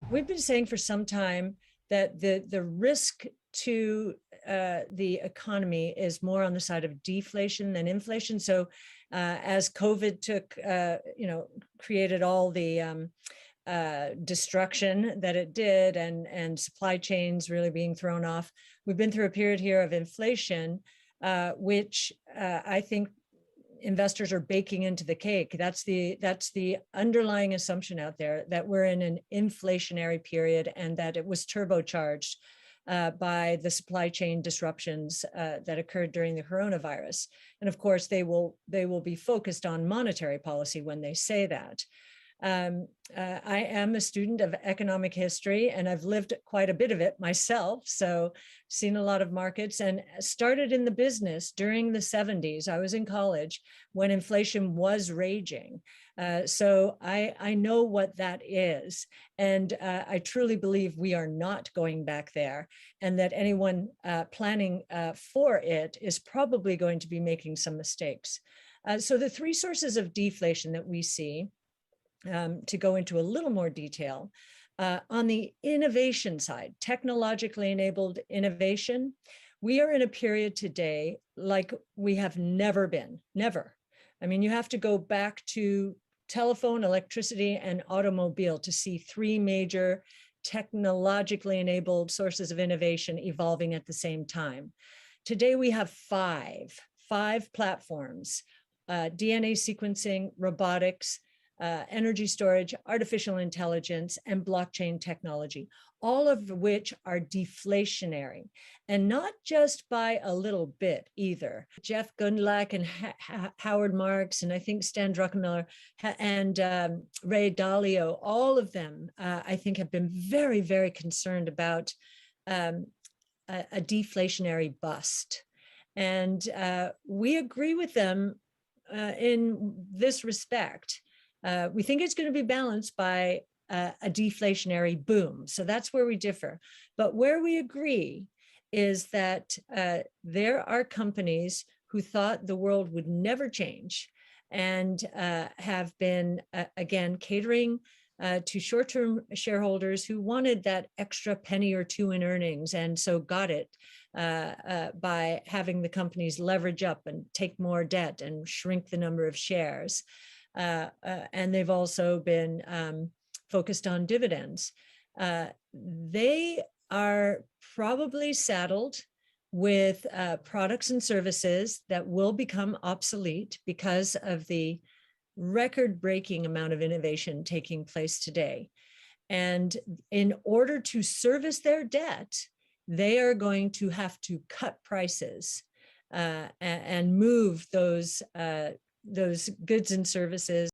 We've been saying for some time that the risk to the economy is more on the side of deflation than inflation. So, as COVID created all the destruction that it did, and supply chains really being thrown off, we've been through a period here of inflation, which I think investors are baking into the cake. That's the underlying assumption out there, that we're in an inflationary period and that it was turbocharged by the supply chain disruptions that occurred during the coronavirus. And of course, they will be focused on monetary policy when they say that. I am a student of economic history, and I've lived quite a bit of it myself. So seen a lot of markets, and started in the business during the 70s. I was in college when inflation was raging. So I know what that is. And I truly believe we are not going back there, and that anyone planning for it is probably going to be making some mistakes. So the three sources of deflation that we see, to go into a little more detail, on the innovation side, technologically enabled innovation, we are in a period today like we have never been, never. I mean, you have to go back to telephone, electricity, and automobile to see three major technologically enabled sources of innovation evolving at the same time. Today, we have five platforms: DNA sequencing, robotics, energy storage, artificial intelligence, and blockchain technology, all of which are deflationary, and not just by a little bit either. Jeff Gundlach and Howard Marks, and I think Stan Druckenmiller and Ray Dalio, all of them, I think, have been very, very concerned about a deflationary bust. And we agree with them in this respect. We think it's going to be balanced by a deflationary boom. So that's where we differ. But where we agree is that there are companies who thought the world would never change, and have been, again, catering to short-term shareholders who wanted that extra penny or two in earnings, and so got it by having the companies leverage up and take more debt and shrink the number of shares. And they've also been focused on dividends. They are probably saddled with products and services that will become obsolete because of the record-breaking amount of innovation taking place today. And in order to service their debt, they are going to have to cut prices and move those goods and services